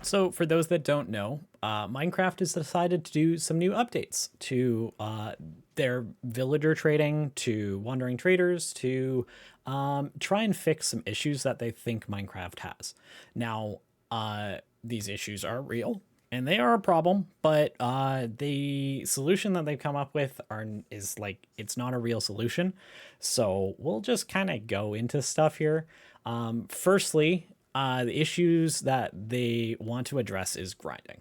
So, for those that don't know, Minecraft has decided to do some new updates to their villager trading, to wandering traders, to try and fix some issues that they think Minecraft has. Now, these issues are real and they are a problem, but the solution that they've come up with is like it's not a real solution. So we'll just kind of go into stuff here. Firstly, the issues that they want to address is grinding.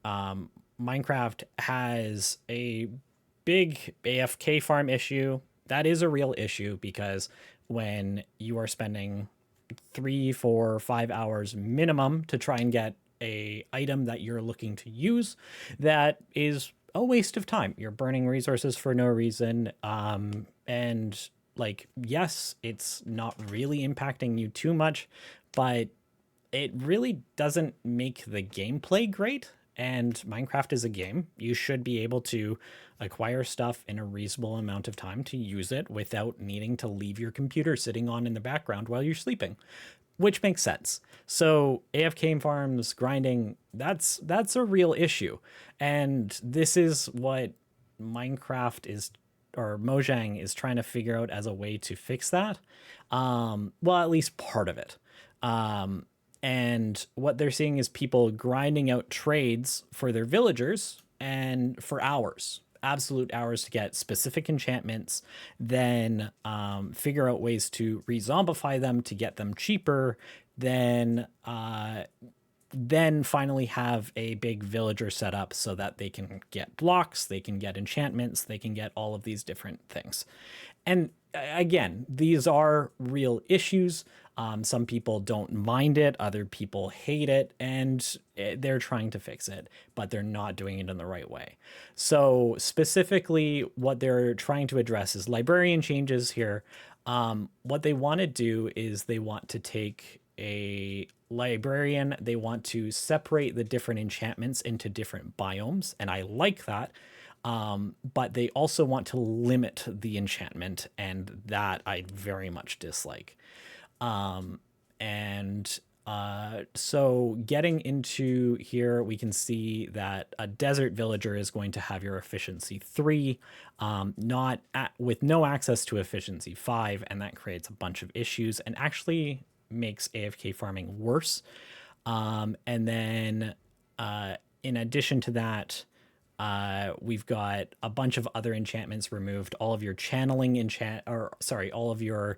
Minecraft has a big AFK farm issue. That is a real issue because when you are spending 3, 4, 5 hours minimum to try and get a item that you're looking to use, that is a waste of time. You're burning resources for no reason. And like, yes, it's not really impacting you too much, but it really doesn't make the gameplay great. And Minecraft is a game. You should be able to acquire stuff in a reasonable amount of time to use it without needing to leave your computer sitting on in the background while you're sleeping, which makes sense. So AFK farms, grinding, that's a real issue. And this is what Minecraft is, or Mojang is trying to figure out as a way to fix that. Well, at least part of it. And what they're seeing is people grinding out trades for their villagers and for hours, absolute hours to get specific enchantments, then figure out ways to re-zombify them to get them cheaper, then finally have a big villager set up so that they can get blocks, they can get enchantments, they can get all of these different things. And again, these are real issues. Some people don't mind it, other people hate it, and they're trying to fix it, but they're not doing it in the right way. So specifically, what they're trying to address is librarian changes here. What they want to do is they want to take a librarian, they want to separate the different enchantments into different biomes, and I like that. But they also want to limit the enchantment, and that I very much dislike. So getting into here, we can see that a desert villager is going to have your efficiency 3, with no access to efficiency 5, and that creates a bunch of issues and actually makes AFK farming worse. And then in addition to that, we've got a bunch of other enchantments removed. All of your channeling all of your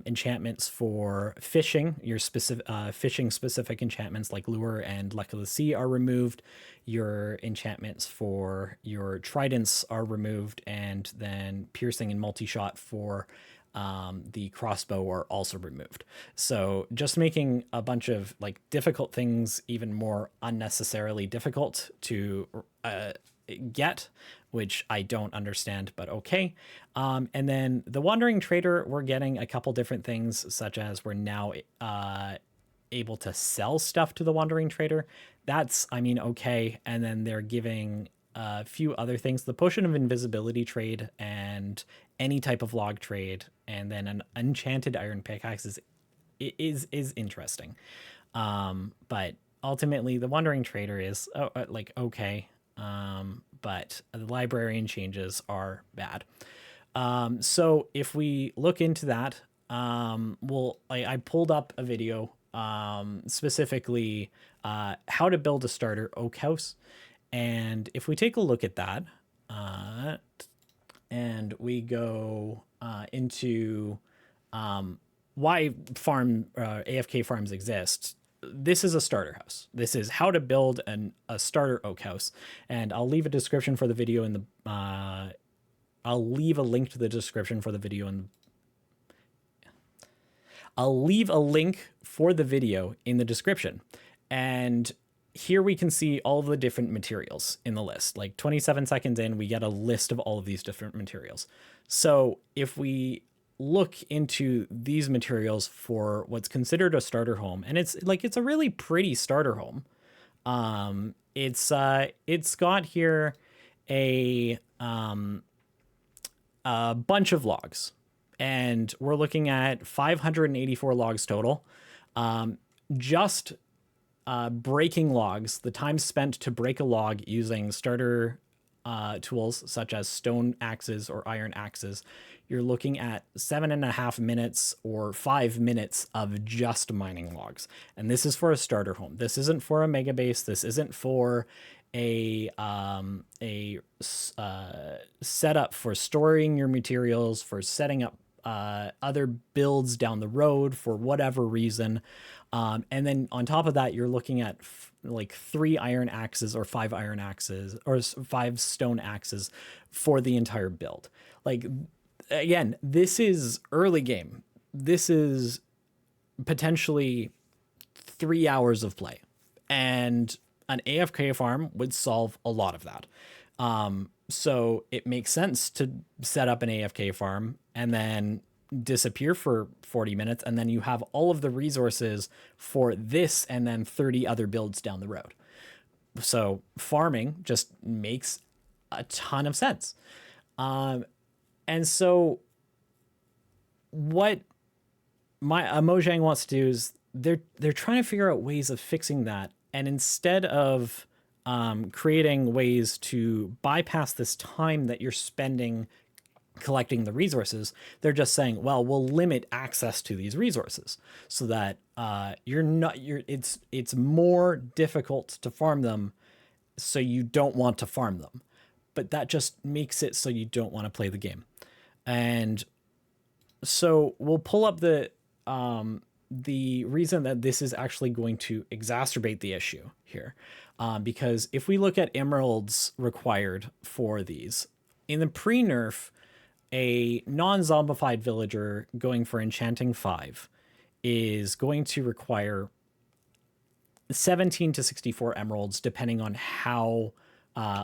enchantments for fishing, your specific fishing specific enchantments like lure and luck of the sea are removed. Your enchantments for your tridents are removed, and then piercing and multi-shot for the crossbow are also removed. So just making a bunch of like difficult things even more unnecessarily difficult to get, which I don't understand, but okay. And then the wandering trader, we're getting a couple different things, such as we're now able to sell stuff to the wandering trader. That's, I mean, okay. And then they're giving a few other things, the potion of invisibility trade and any type of log trade, and then an enchanted iron pickaxe is interesting. But ultimately the wandering trader is like okay, but the librarian changes are bad. So if we look into that, I pulled up a video specifically how to build a starter oak house. And if we take a look at that, and we go into why AFK farms exist, this is a starter house. This is how to build a starter oak house. And I'll leave a description for the video in the I'll leave a link to the description for the video in I'll leave a link for the video in the description. And here we can see all of the different materials in the list. Like 27 seconds in, we get a list of all of these different materials. So if we look into these materials for what's considered a starter home, and it's a really pretty starter home. It's got here a bunch of logs, and we're looking at 584 logs total. Just breaking logs, the time spent to break a log using starter tools such as stone axes or iron axes, you're looking at 7.5 minutes or 5 minutes of just mining logs. And this is for a starter home. This isn't for a mega base. This isn't for setup for storing your materials, for setting up other builds down the road for whatever reason. And then on top of that, you're looking at like 3 iron axes or 5 iron axes or 5 stone axes for the entire build. Like, again, this is early game. This is potentially 3 hours of play. And an AFK farm would solve a lot of that. So it makes sense to set up an AFK farm and then disappear for 40 minutes, and then you have all of the resources for this and then 30 other builds down the road. So farming just makes a ton of sense. And so what Mojang wants to do is they're trying to figure out ways of fixing that, and instead of creating ways to bypass this time that you're spending collecting the resources, they're just saying, well, we'll limit access to these resources so that it's more difficult to farm them, so you don't want to farm them. But that just makes it so you don't want to play the game. And so we'll pull up the reason that this is actually going to exacerbate the issue here. Because if we look at emeralds required for these, in the pre-nerf, a non-zombified villager going for enchanting 5 is going to require 17 to 64 emeralds, depending on how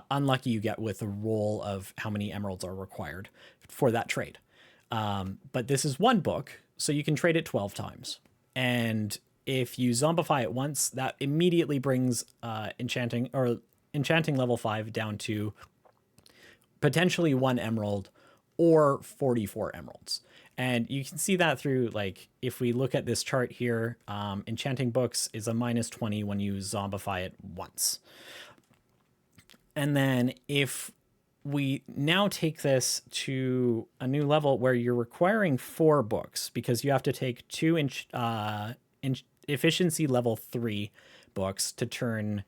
unlucky you get with the roll of how many emeralds are required for that trade. But this is one book, so you can trade it 12 times. And if you zombify it once, that immediately brings enchanting level 5 down to potentially 1 emerald or 44 emeralds. And you can see that through, like, if we look at this chart here, enchanting books is a -20 when you zombify it once. And then if we now take this to a new level where you're requiring 4 books, because you have to take 2 efficiency level 3 books to turn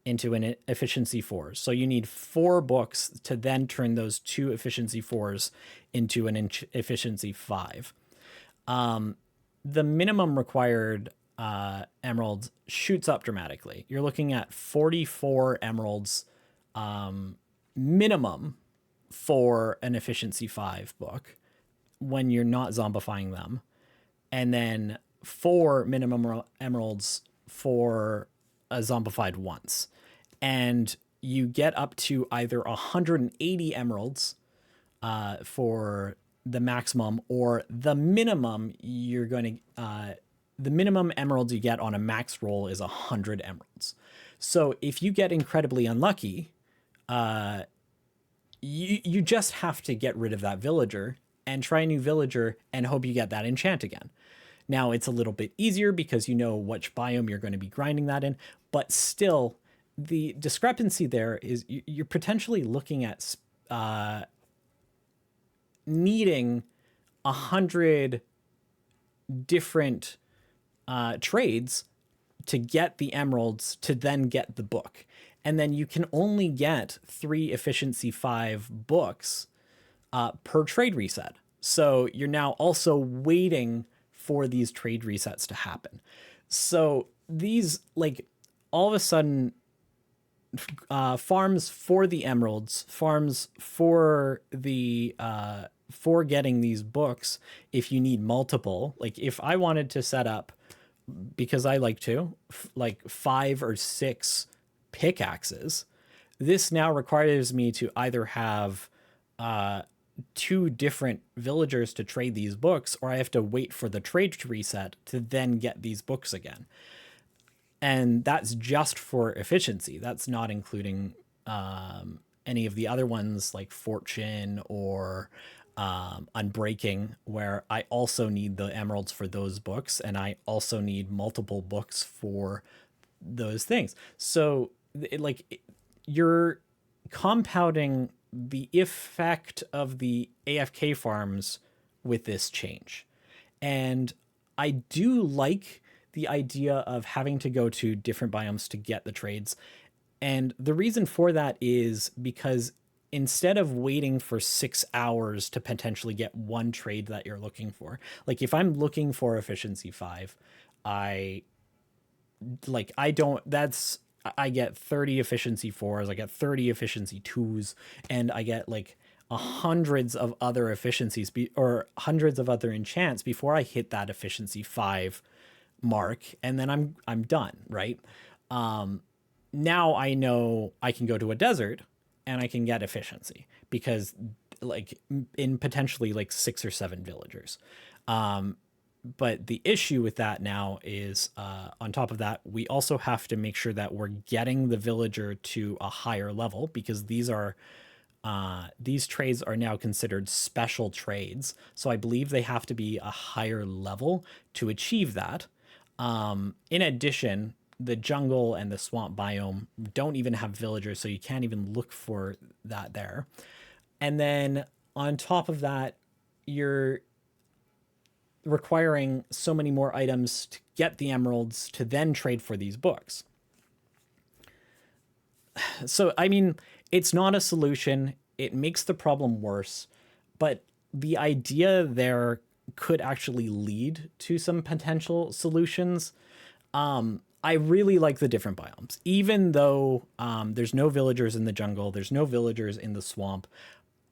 into an efficiency 4. So you need 4 books to then turn those 2 efficiency 4s into an efficiency 5. The minimum required emeralds shoots up dramatically. You're looking at 44 emeralds minimum for an efficiency 5 book when you're not zombifying them, and then 4 minimum emeralds for a zombified once. And you get up to either 180 emeralds for the maximum, or the minimum the minimum emeralds you get on a max roll is 100 emeralds. So if you get incredibly unlucky, you just have to get rid of that villager and try a new villager and hope you get that enchant again. Now, it's a little bit easier because you know which biome you're going to be grinding that in, but still, the discrepancy there is you're potentially looking at needing 100 different trades to get the emeralds to then get the book. And then you can only get 3 efficiency 5 books per trade reset. So you're now also waiting for these trade resets to happen. So these, like, all of a sudden, farms for the emeralds, farms for the for getting these books, if you need multiple, like if I wanted to set up, because I like to, like 5 or 6 pickaxes, this now requires me to either have 2 different villagers to trade these books, or I have to wait for the trade to reset to then get these books again. And that's just for efficiency. That's not including any of the other ones like Fortune or Unbreaking, where I also need the emeralds for those books, and I also need multiple books for those things. So you're compounding the effect of the AFK farms with this change. And I do like the idea of having to go to different biomes to get the trades. And the reason for that is because instead of waiting for 6 hours to potentially get one trade that you're looking for, like if I'm looking for efficiency 5, I I don't, that's, I get 30 efficiency 4s, I get 30 efficiency 2s, and I get like hundreds of other efficiencies or hundreds of other enchants before I hit that efficiency 5 mark, and then I'm done, right? Now I know I can go to a desert and I can get efficiency because like in potentially like 6 or 7 villagers. But the issue with that now is on top of that, we also have to make sure that we're getting the villager to a higher level, because these trades are now considered special trades. So I believe they have to be a higher level to achieve that. In addition, the jungle and the swamp biome don't even have villagers, so you can't even look for that there. And then on top of that, you're requiring so many more items to get the emeralds to then trade for these books. So, I mean, it's not a solution. It makes the problem worse, but the idea there could actually lead to some potential solutions. I really like the different biomes, even though there's no villagers in the jungle, there's no villagers in the swamp.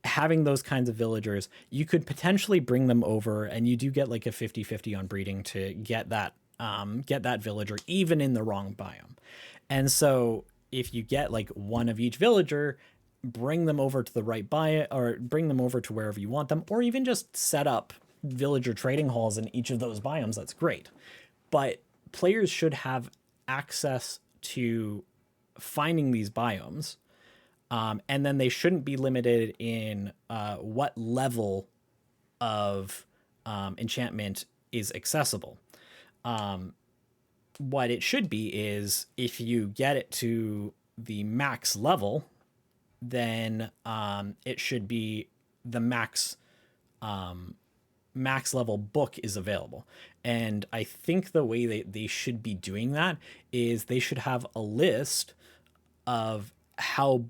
Having those kinds of villagers, you could potentially bring them over, and you do get like a 50-50 on breeding to get that villager even in the wrong biome. And so if you get like one of each villager, bring them over to the right biome, or bring them over to wherever you want them, or even just set up villager trading halls in each of those biomes, that's great. But players should have access to finding these biomes, and then they shouldn't be limited in what level of enchantment is accessible. What it should be is if you get it to the max level, then it should be the max level book is available. And I think the way they should be doing that is they should have a list of how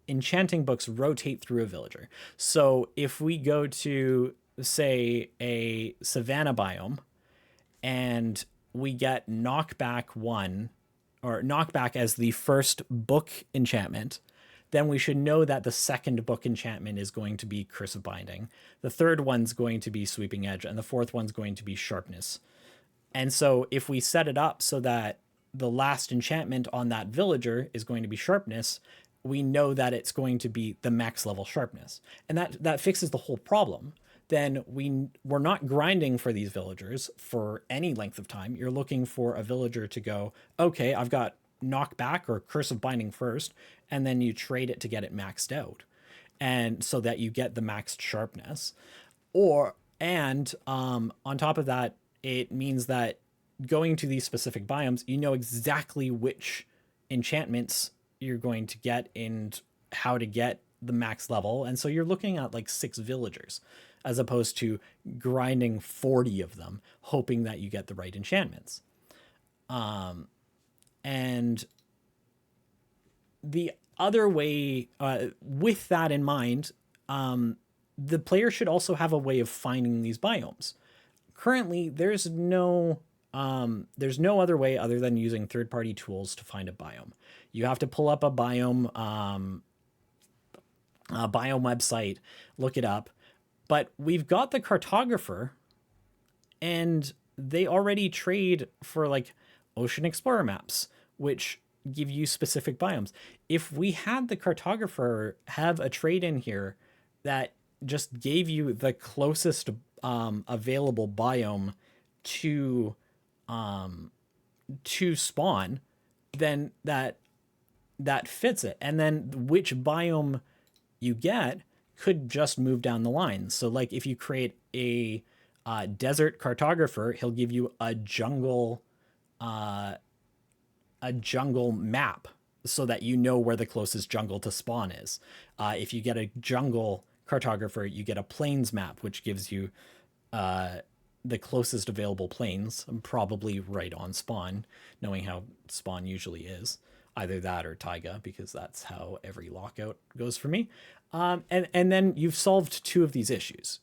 enchanting books rotate through a villager. So if we go to, say, a savanna biome and we get knockback 1, or knockback as the first book enchantment, then we should know that the second book enchantment is going to be Curse of Binding. The third one's going to be Sweeping Edge, and the fourth one's going to be Sharpness. And so if we set it up so that the last enchantment on that villager is going to be Sharpness, we know that it's going to be the max level Sharpness. And that fixes the whole problem. Then we're not grinding for these villagers for any length of time. You're looking for a villager to go, okay, I've got knockback or Curse of Binding first, and then you trade it to get it maxed out, and so that you get the maxed sharpness. On top of that, it means that going to these specific biomes, you know exactly which enchantments you're going to get and how to get the max level. And so you're looking at like 6 villagers as opposed to grinding 40 of them, hoping that you get the right enchantments. And the other way, with that in mind, the player should also have a way of finding these biomes. Currently, there's no other way other than using third-party tools to find a biome. You have to pull up a biome website, look it up. But we've got the cartographer, and they already trade for like Ocean Explorer maps, which give you specific biomes. If we had the cartographer have a trade in here that just gave you the closest available biome to spawn, then that fits it. And then which biome you get could just move down the line. So like if you create a desert cartographer, he'll give you a jungle a jungle map so that you know where the closest jungle to spawn is. If you get a jungle cartographer, you get a plains map, which gives you the closest available plains, probably right on spawn, knowing how spawn usually is. Either that or taiga, because that's how every lockout goes for me. And then you've solved two of these issues.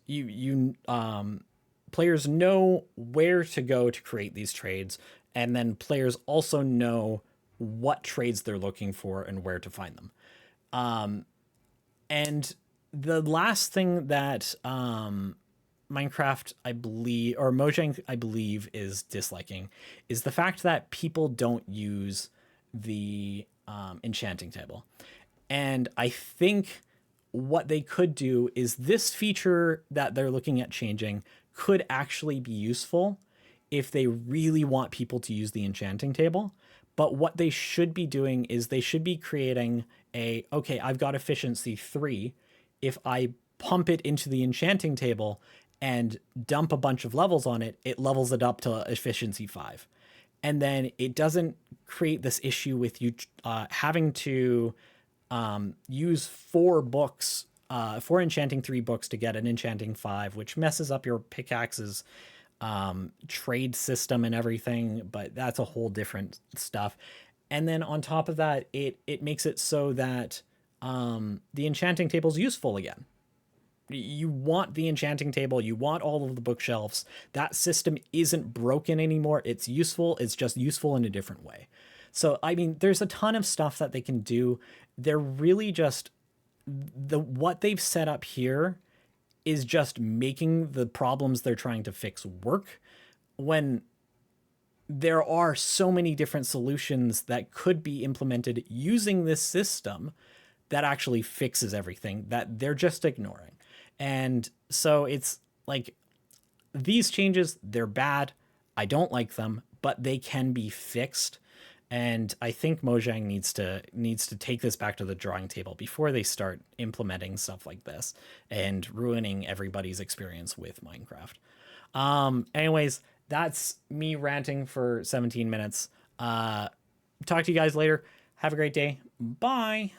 Players know where to go to create these trades, and then players also know what trades they're looking for and where to find them. And the last thing that Minecraft, I believe, or Mojang, I believe, is disliking is the fact that people don't use the enchanting table. And I think what they could do is this feature that they're looking at changing could actually be useful if they really want people to use the enchanting table. But what they should be doing is they should be creating okay, I've got efficiency 3. If I pump it into the enchanting table and dump a bunch of levels on it, it levels it up to efficiency 5. And then it doesn't create this issue with you having to use 4 books, 4 enchanting 3 books to get an enchanting 5, which messes up your pickaxes trade system and everything, but that's a whole different stuff. And then on top of that, it makes it so that the enchanting table is useful again. You want the enchanting table, you want all of the bookshelves. That system isn't broken anymore. It's useful. It's just useful in a different way. So, I mean, there's a ton of stuff that they can do. They're really just what they've set up here is just making the problems they're trying to fix work, when there are so many different solutions that could be implemented using this system that actually fixes everything that they're just ignoring. And so it's like, these changes, they're bad. I don't like them, but they can be fixed. And I think Mojang needs to take this back to the drawing table before they start implementing stuff like this and ruining everybody's experience with Minecraft. Anyways, that's me ranting for 17 minutes. Talk to you guys later. Have a great day. Bye.